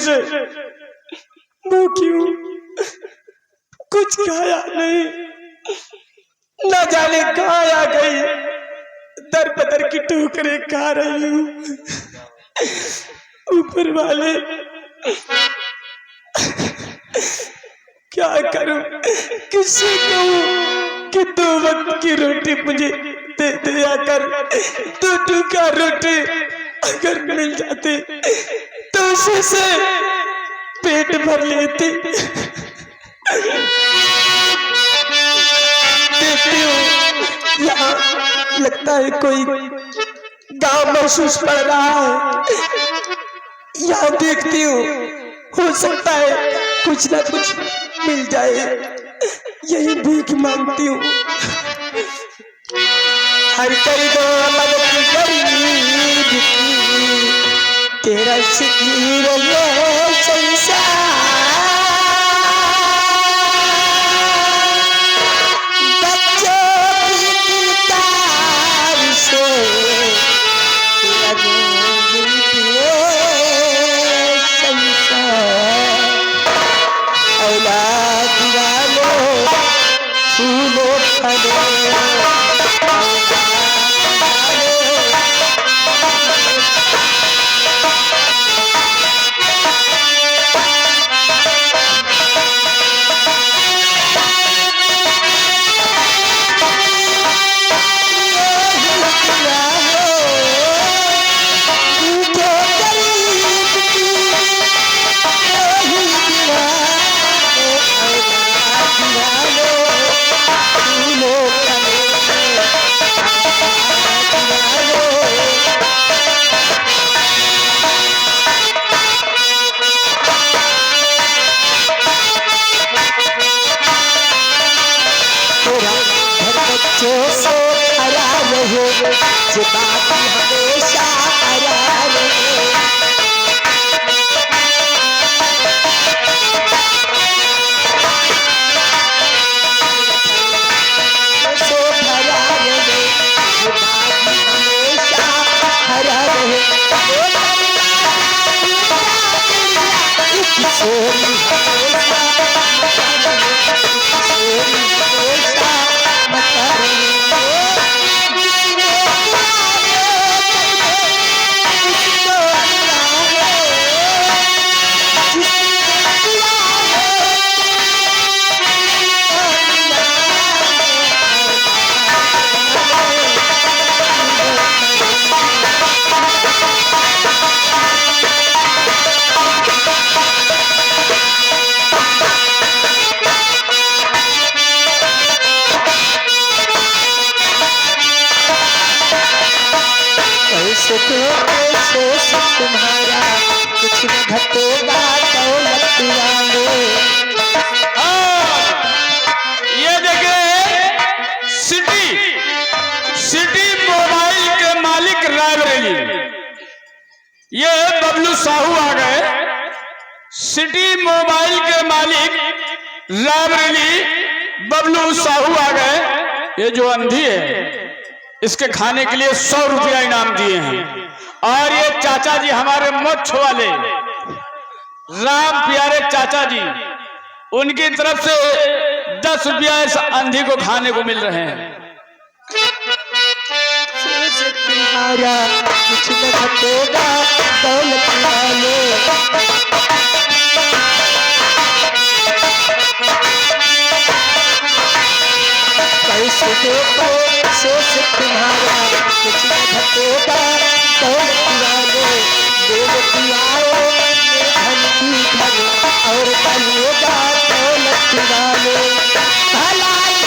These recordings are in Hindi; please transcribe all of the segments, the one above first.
से भूखी हूँ, कुछ खाया नहीं, न जाने कहाँ आ गई, दर बदर की ठोकरें खा रही हूँ। ऊपर वाले क्या करूं, किससे कहूं कि 2 वक्त की रोटी मुझे दे दिया कर। 2 टुकड़ा रोटी अगर मिल जाते तो उसी से पेट भर लेती। देखती हूँ यहाँ लगता है कोई गांव महसूस पड़ रहा है, यहाँ देखती हूँ, हो सकता है कुछ ना कुछ मिल जाए, यही भीख मांगती हूँ। हर कर दो मदद गरीब की, तेरा सिकीर ये संसार, बच्चों की किताब से लगूंगी ये संसार। औलाद वालों फूलों फलों से हरा रहे, जे बात हमेशा हरा रहे। से हरा रहे, जे बात हमेशा हरा रहे। सोनी हमेशा तुम्हारा कुछ न घटेगा दौलत वालों। ये देखिए सिटी मोबाइल के मालिक रायबरेली, ये बबलू साहू आ गए। सिटी मोबाइल के मालिक रायबरेली बबलू साहू आ गए। ये जो अंधी है इसके खाने के लिए 100 रुपया इनाम दिए हैं। और ये चाचा जी हमारे मोक्ष वाले राम प्यारे चाचा जी, उनकी तरफ से 10 रुपया इस अंधी को खाने को मिल रहे हैं। तुम्हारा कुछ न घटेगा दौलत वालों। पैसे देखो शेष तुम्हारा कुछ न घटेगा दौलत वालों। दौलत आओ धन की धन और बनेगा दौलत वालों। भलाई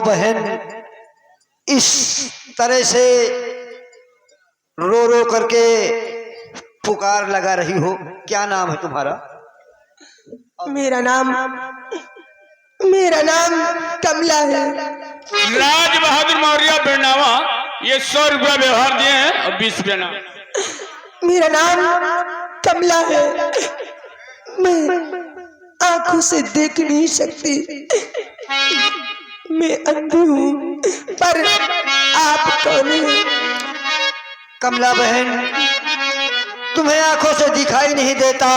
बहन इस तरह से रो रो करके पुकार लगा रही हो, क्या नाम है तुम्हारा? मेरा नाम कमला है। राज बहादुर मौर्य बेरनावा, ये 100 रुपया व्यवहार दिए हैं और 20 रुपया नाम। मेरा नाम कमला है। मैं आंखों से देख नहीं सकती, मैं अंधी हूँ। पर आप कौन हैं? कमला बहन, तुम्हें आंखों से दिखाई नहीं देता,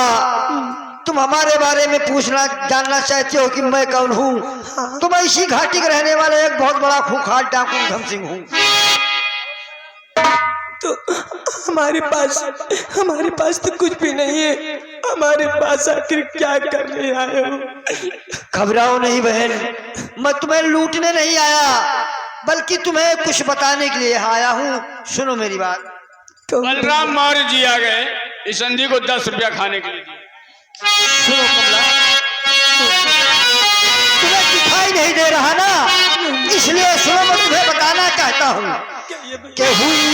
तुम हमारे बारे में पूछना जानना चाहते हो कि मैं कौन हूँ? तो मैं इसी घाटी के रहने वाला एक बहुत बड़ा खूंखार डाकू उधम सिंह हूँ। तो हमारे पास तो कुछ भी नहीं है, हमारे पास आखिर क्या करने आए हो? घबराओ नहीं बहन, मैं तुम्हें लूटने नहीं आया, बल्कि तुम्हें कुछ बताने के लिए यहाँ आया हूँ। सुनो मेरी बात। बलराम मौर्य जी आ गए, इस संधि को 10 रुपया खाने के लिए दिए। सुनो कमला, तुम्हें दिखाई नहीं दे रहा ना, इसलिए सुनो, मैं तुम्हें बताना चाहता हूँ कि हुई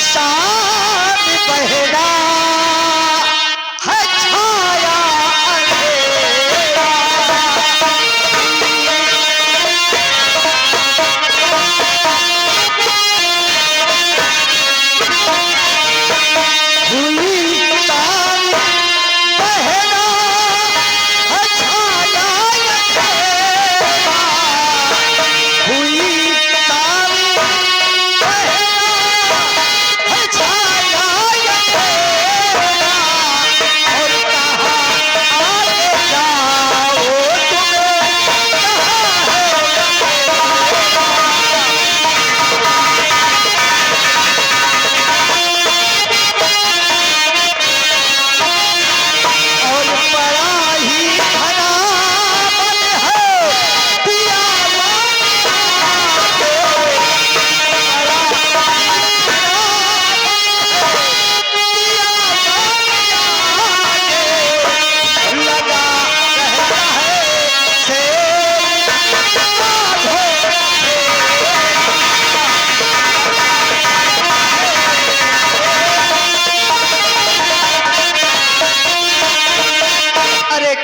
शाम पहरा है छाया अंधेरा, हुई शाम पहरा है छाया अंधेरा, हुई शाम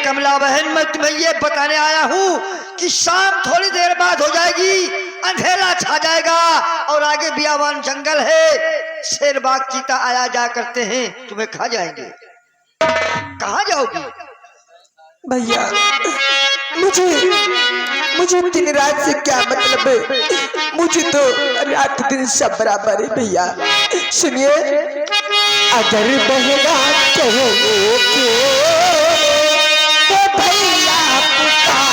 कमला बहन, मैं तुम्हें ये बताने आया हूँ कि शाम थोड़ी देर बाद हो जाएगी, अंधेरा छा जाएगा और आगे बियावान जंगल है, शेर बाघ चीता आया जा करते हैं, तुम्हें खा जाएंगे। कहाँ जाओगी? भैया, मुझे दिन रात से क्या मतलब है? मुझे तो रात दिन सब बराबर है भैया। सुनिए, अगर बहेगा कहो तो भैया पुकारा,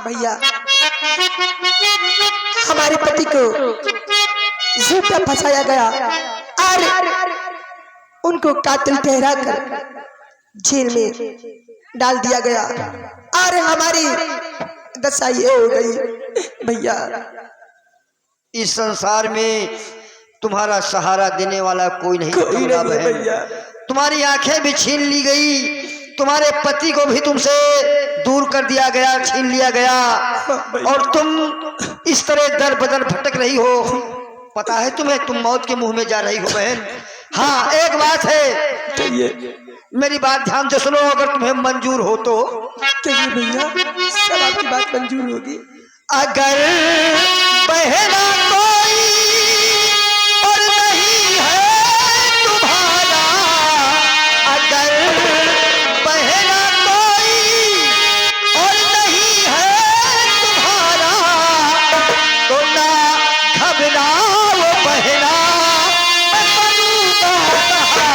भैया, हमारे पति को जेल में फंसाया गया और उनको कातिल ठहरा कर जेल में डाल दिया गया और हमारी दशा ये हो गई भैया। इस संसार में तुम्हारा सहारा देने वाला कोई नहीं भैया। तुम्हारी आंखें भी छीन ली गई, तुम्हारे पति को भी तुमसे दूर कर दिया गया, छीन लिया गया और तुम इस तरह दर बदर भटक रही हो। पता है तुम्हें, तुम मौत के मुंह में जा रही हो बहन। हाँ एक बात है, कहिए मेरी बात ध्यान से सुनो, अगर तुम्हें मंजूर हो तो। कहिए भैया, सब आपकी बात मंजूर होगी। अगर पहला कोई और नहीं है तुम्हारा, अगर पहला कोई और नहीं है तुम्हारा, तो ना घबराओ पहला मैं बनूंगा सहारा।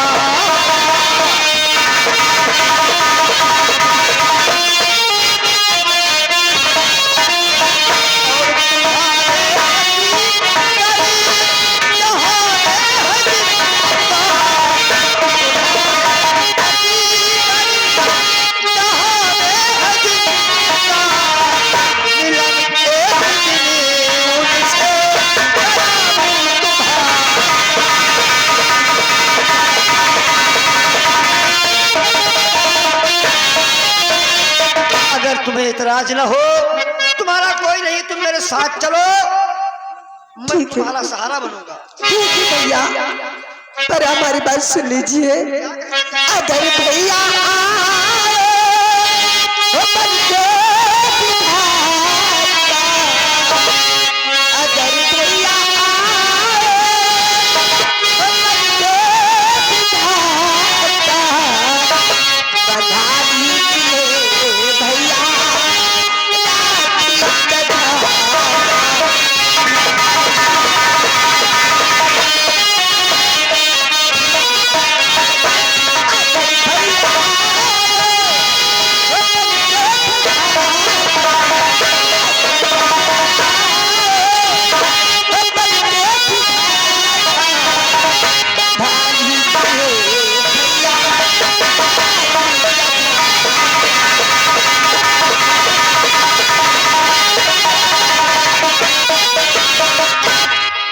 अगर तुम्हें इतराज न हो, तुम्हारा कोई नहीं, तुम मेरे साथ चलो, मैं ठीक है। तुम्हारा सहारा बनूंगा। ठीक है भैया, पर हमारी बात सुन लीजिए। अगर भैया आए तो बनके बिठाता, अगर भैया आए तो बनके बिठाता, बधा दीजिए भैया लाठी कटा।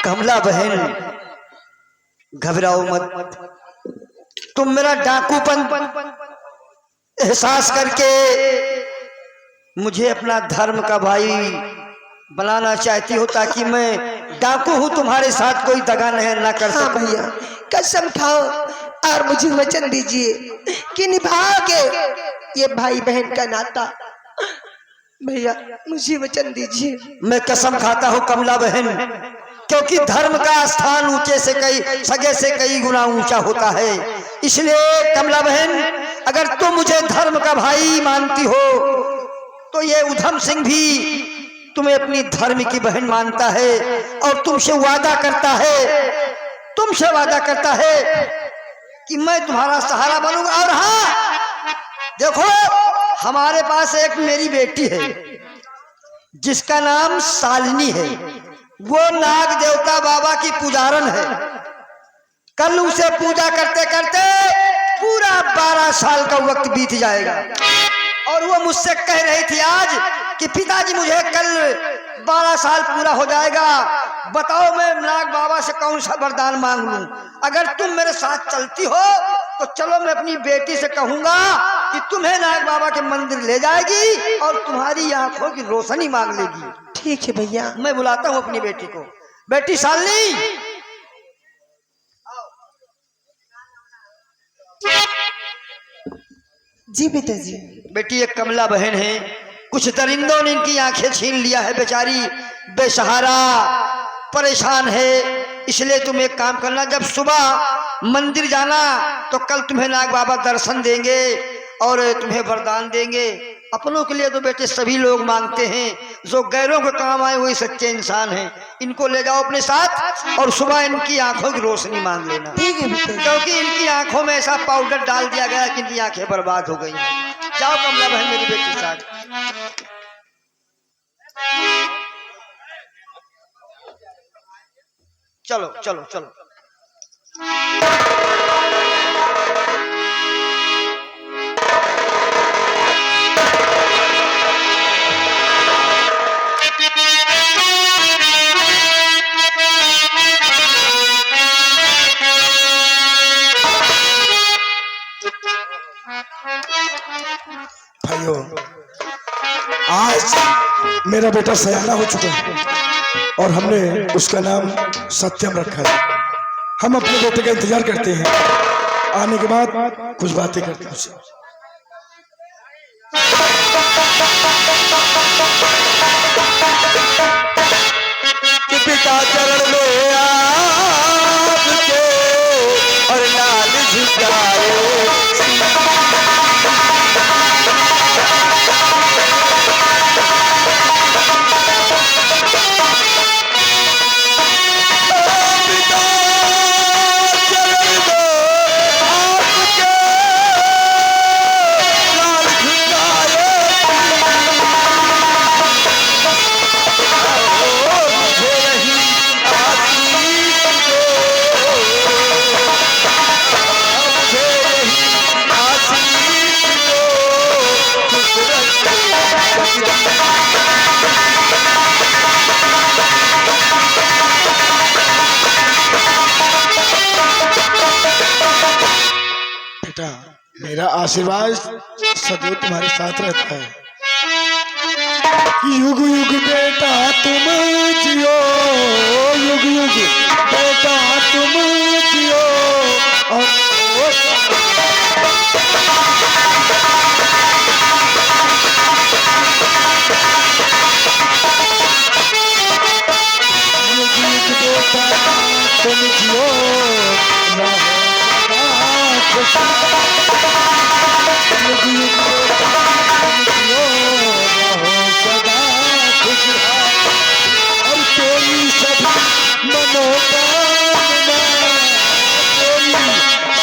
कमला बहन घबराओ मत, तुम मेरा डाकूपन एहसास करके मुझे अपना धर्म का भाई बनाना चाहती हो, ताकि मैं डाकू हूं, तुम्हारे साथ कोई दगा नहीं ना कर हाँ सकूं। भैया, कसम खाओ और मुझे वचन दीजिए कि निभाओगे ये भाई बहन का नाता। भैया मुझे वचन दीजिए। मैं कसम खाता हूं कमला बहन, क्योंकि धर्म का स्थान ऊंचे से कई सगे से कई गुना ऊंचा होता है। इसलिए कमला बहन, अगर तुम मुझे धर्म का भाई मानती हो, तो ये उधम सिंह भी तुम्हें अपनी धर्म की बहन मानता है और तुमसे वादा करता है कि मैं तुम्हारा सहारा बनूंगा। और हाँ देखो, हमारे पास एक मेरी बेटी है जिसका नाम शालिनी है, वो नाग देवता बाबा की पुजारन है। कल उसे पूजा करते करते पूरा 12 साल का वक्त बीत जाएगा, और वो मुझसे कह रही थी आज कि पिताजी मुझे कल 12 साल पूरा हो जाएगा, बताओ मैं नाग बाबा से कौन सा वरदान मांग लूं। अगर तुम मेरे साथ चलती हो तो चलो, मैं अपनी बेटी से कहूंगा कि तुम्हें नाग बाबा के मंदिर ले जाएगी और तुम्हारी आंखों की रोशनी मांग लेगी। ठीक है भैया। मैं बुलाता हूँ अपनी बेटी को। बेटी शालिनी, जी पिताजी। बेटी एक कमला बहन है, कुछ दरिंदों ने इनकी आंखें छीन लिया है, बेचारी बेसहारा परेशान है। इसलिए तुम एक काम करना, जब सुबह मंदिर जाना तो कल तुम्हें नाग बाबा दर्शन देंगे और तुम्हें वरदान देंगे। अपनों के लिए तो बेटे सभी लोग मांगते हैं, जो गैरों के काम आए वही सच्चे इंसान हैं। इनको ले जाओ अपने साथ और सुबह इनकी आंखों की रोशनी मांग लेना, ठीक है पिताजी। क्योंकि इनकी आंखों में ऐसा पाउडर डाल दिया गया कि इनकी आंखें बर्बाद हो गई हैं। जाओ कमला बहन मेरी बेटी के साथ। चलो चलो चलो। भाइयों, आज मेरा बेटा सयाना हो चुका है और हमने उसका नाम सत्यम रखा है। हम अपने बेटे का इंतजार करते हैं, आने के बाद कुछ बातें करते हैं उससे। कि पिता चरण में आपके और लाल झुकाए बेटा, मेरा आशीर्वाद सदैव तुम्हारे साथ रहता है। युग युग बेटा तुम जियो, युग युग बेटा तुम जियो। और युग युग बेटा तुम जियो, युग युग रहो सदा खुशहाल। और तेरी सभी मनोकामना, तेरी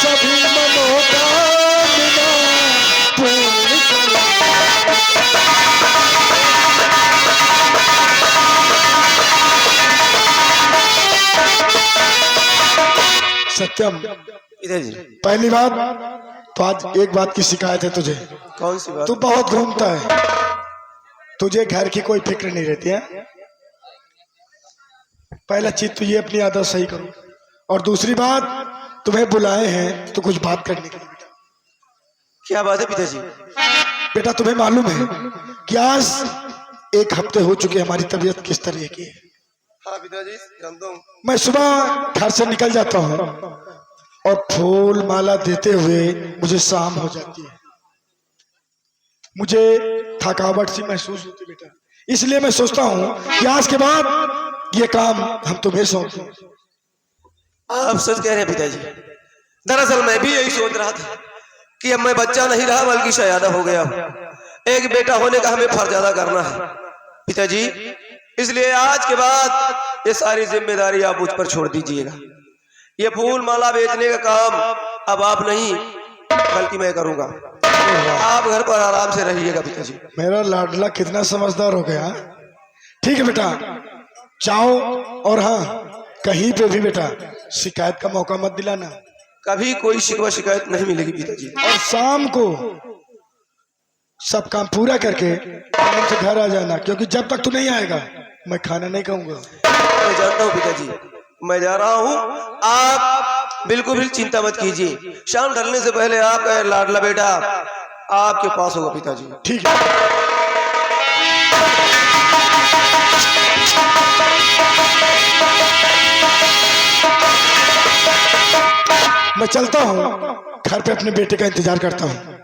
सभी मनोकामना पूर्ण करो। सत्यम, इधर जी। पहली बात तो आज एक बात की शिकायत है तुझे। कौन सी बात? तू बहुत घूमता है, तुझे घर की कोई फिक्र नहीं रहती है। पहला चीज तो ये अपनी आदत सही करो, और दूसरी बात तुम्हें बुलाए हैं तो कुछ बात करने के लिए। क्या बात है पिताजी? बेटा, तुम्हें मालूम है कि आज एक हफ्ते हो चुके हमारी तबीयत किस तरह की है। हाँ पिताजी, जानता हूँ। मैं सुबह घर से निकल जाता हूँ और फूल माला देते हुए मुझे शाम हो जाती है। मुझे थकावट सी महसूस होती बेटा, इसलिए मैं सोचता हूँ कि आज के बाद ये काम हम तुम्हें सौंप दें। आप सच कह रहे हैं पिताजी। दरअसल मैं भी यही सोच रहा था कि अब मैं बच्चा नहीं रहा बल्कि शयादा हो गया हूँ। एक बेटा होने का हमें फर्ज अदा करना है पिताजी, इसलिए आज के बाद ये सारी जिम्मेदारी आप मुझ पर छोड़ दीजिएगा। ये फूल माला बेचने का काम अब आप नहीं बल्कि मैं करूंगा। आप घर पर आराम से रहिएगा पिताजी। मेरा लाडला कितना समझदार हो गया। ठीक है बेटा, जाओ, और हाँ, कहीं पे भी बेटा शिकायत का मौका मत दिलाना। कभी कोई शिकवा शिकायत नहीं मिलेगी पिताजी। और शाम को सब काम पूरा करके टाइम से घर आ जाना, क्योंकि जब तक तू नहीं आएगा मैं खाना नहीं खाऊंगा। मैं जानता हूँ पिताजी, मैं जा रहा हूँ। आप बिल्कुल भी चिंता मत कीजिए। शाम ढलने से पहले आपका लाडला बेटा आपके पास होगा पिताजी। ठीक है। मैं चलता हूँ, घर पे अपने बेटे का इंतजार करता हूँ।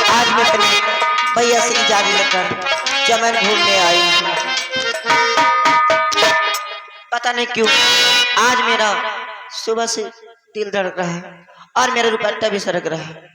आज मैं अपने भैया से इजाजत लेकर चमन घूमने आई हूँ। पता नहीं क्यों आज मेरा सुबह से दिल धड़क रहा है और मेरा दुपट्टा भी सरक रहा है।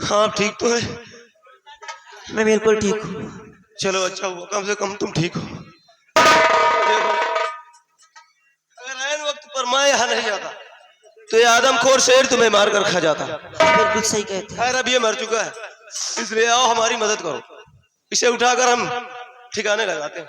हाँ ठीक तो है। मैं बिल्कुल ठीक हूँ। चलो अच्छा हुआ, कम से कम तुम ठीक हो। देखो, अगर ऐन वक्त पर मैं यहाँ नहीं जाता तो ये आदमखोर शेर तुम्हें मार कर खा जाता। बिल्कुल सही कहते हैं। खैर अब ये मर चुका है, इसलिए आओ हमारी मदद करो, इसे उठाकर हम ठिकाने लगाते हैं।